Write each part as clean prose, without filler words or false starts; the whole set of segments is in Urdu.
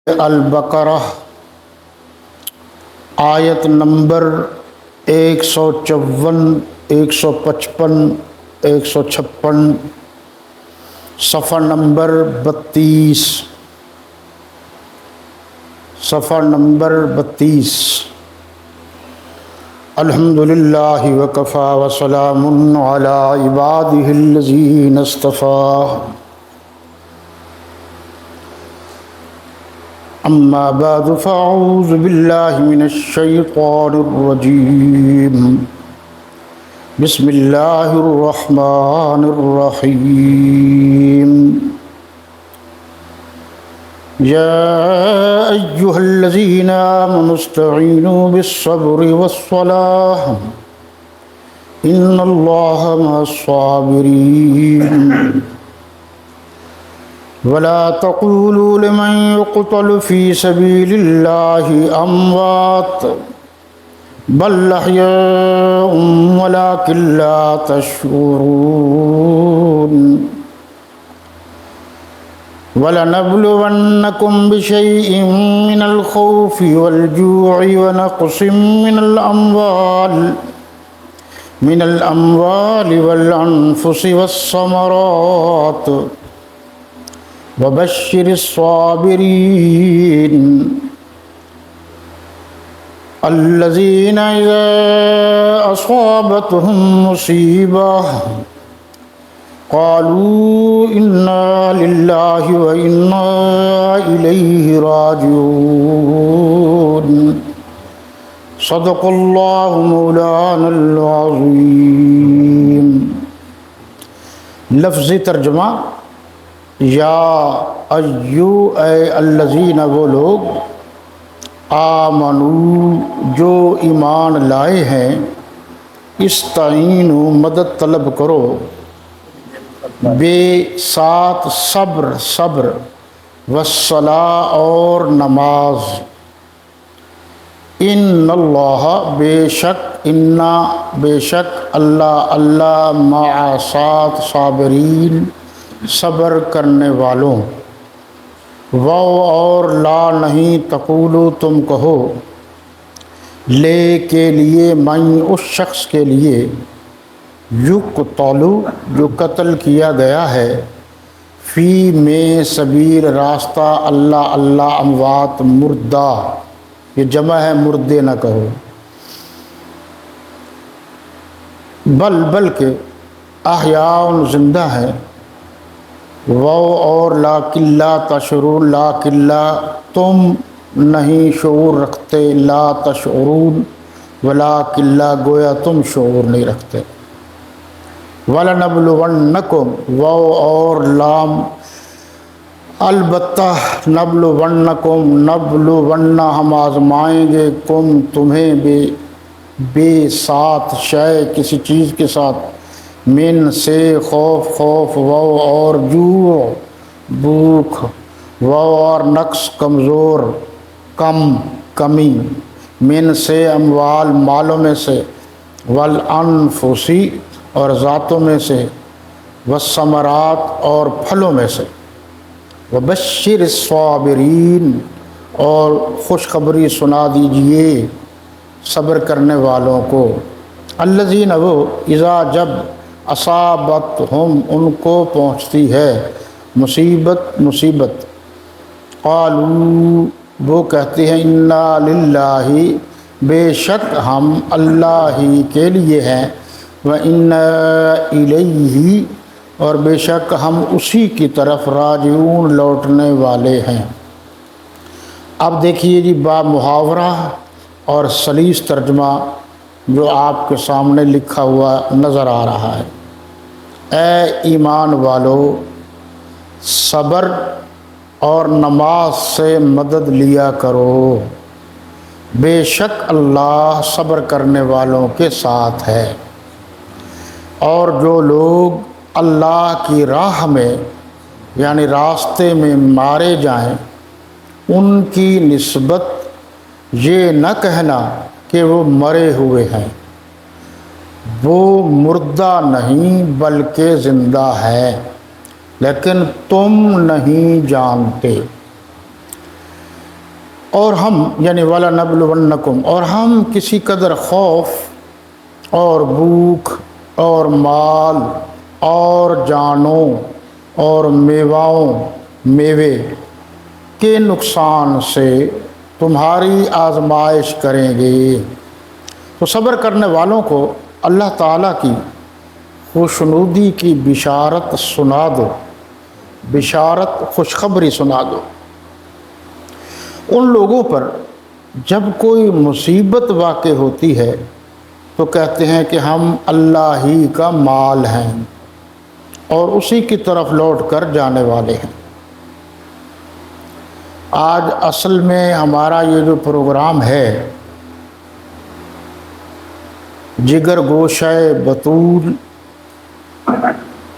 البقرہ آیت نمبر 154، 155، 156، صفحہ نمبر 32، صفحہ نمبر 32۔ الحمدللہ وکفی وسلام علی عبادہ الذین اصطفی، اما بعد فاعوذ باللہ من الشیطان الرجیم، بسم اللہ الرحمن الرحیم۔ یا ایہا الذین آمنوا استعینوا بالصبر والصلاۃ ان اللہ مع الصابرین۔ ولا تقولوا لمن يقتل في سبيل الله أموات بل أحياء ولكن لا تشعرون۔ ولنبلونكم بشيء من الخوف والجوع ونقص من الأموال والأنفس والثمرات وبشر الصابرین الذین اذا اصابتهم مصیبہ قالوا انا للہ وانا الیہ راجعون۔ صدق اللہ مولانا العظیم۔ لفظی ترجمہ: یا ایو اے الذین وہ لوگ، آمنو جو ایمان لائے ہیں، استعینوا مدد طلب کرو، بے ساتھ صبر والصلاۃ اور نماز، ان اللہ بے شک اللہ مع ساتھ صابرین صبر کرنے والوں۔ اور لا نہیں، تقولو تم کہو، لے کے لیے، من اس شخص کے لیے، یقتلو جو قتل کیا گیا ہے، فی میں سبیل راستہ اللہ اموات مردہ، یہ جمع ہے مردے نہ کہو، بلکہ احیاء زندہ ہے، اور لیکن لا تشعرون، لیکن تم نہیں شعور رکھتے، لا تشعرون ولیکن گویا تم شعور نہیں رکھتے۔ وَلَنَبْلُوَنَّكُمْ، اور لام البتہ، نبلون ہم آزمائیں گے، کم تمہیں، بے ساتھ شے کسی چیز کے ساتھ، من سے خوف، اور جوع بھوک، اور نقص کمزور، کمی، من سے اموال مالوں میں سے، والانفسی اور ذاتوں میں سے، والثمرات اور پھلوں میں سے، وبشر الصابرین اور خوشخبری سنا دیجئے صبر کرنے والوں کو، الذین وہ، اذا جب، اصابتہم ان کو پہنچتی ہے مصیبت، قالوا وہ کہتے ہیں، انا للہ بے شک ہم اللہ ہی کے لیے ہیں، وانا الیہ اور بے شک ہم اسی کی طرف، راجعون لوٹنے والے ہیں۔ اب دیکھیے جی، با محاورہ اور سلیس ترجمہ جو آپ کے سامنے لکھا ہوا نظر آ رہا ہے۔ اے ایمان والو، صبر اور نماز سے مدد لیا کرو، بے شک اللہ صبر کرنے والوں کے ساتھ ہے۔ اور جو لوگ اللہ کی راہ میں یعنی راستے میں مارے جائیں، ان کی نسبت یہ نہ کہنا کہ وہ مرے ہوئے ہیں، وہ مردہ نہیں بلکہ زندہ ہے، لیکن تم نہیں جانتے۔ اور ہم یعنی وَلَنَبْلُوَنَّكُمْ، اور ہم کسی قدر خوف اور بھوک اور مال اور جانوں اور میوے کے نقصان سے تمہاری آزمائش کریں گے۔ تو صبر کرنے والوں کو اللہ تعالیٰ کی خوشنودی کی بشارت سنا دو، بشارت خوشخبری سنا دو۔ ان لوگوں پر جب کوئی مصیبت واقع ہوتی ہے تو کہتے ہیں کہ ہم اللہ ہی کا مال ہیں اور اسی کی طرف لوٹ کر جانے والے ہیں۔ آج اصل میں ہمارا یہ جو پروگرام ہے جگر گوشہ بطول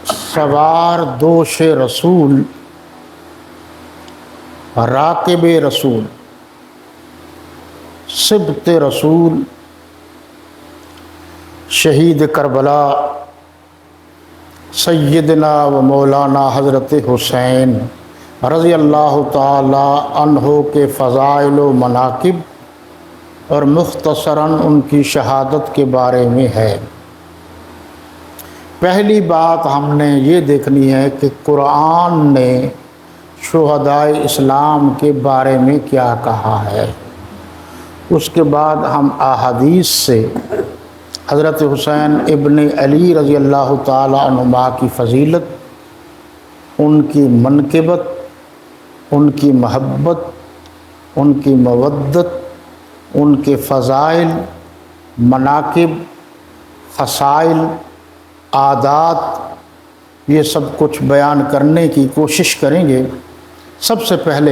سوار دوش رسول راکب رسول سبط رسول شہید کربلا سیدنا و مولانا حضرت حسین رضی اللہ تعالی عنہ کے فضائل و مناقب اور مختصراً ان کی شہادت کے بارے میں ہے۔ پہلی بات ہم نے یہ دیکھنی ہے کہ قرآن نے شہدائے اسلام کے بارے میں کیا کہا ہے۔ اس کے بعد ہم احادیث سے حضرت حسین ابن علی رضی اللہ تعالی عنہما کی فضیلت، ان کی منقبت، ان کی محبت، ان کی مودت، ان کے فضائل، مناقب، خصائل، عادات، یہ سب کچھ بیان کرنے کی کوشش کریں گے۔ سب سے پہلے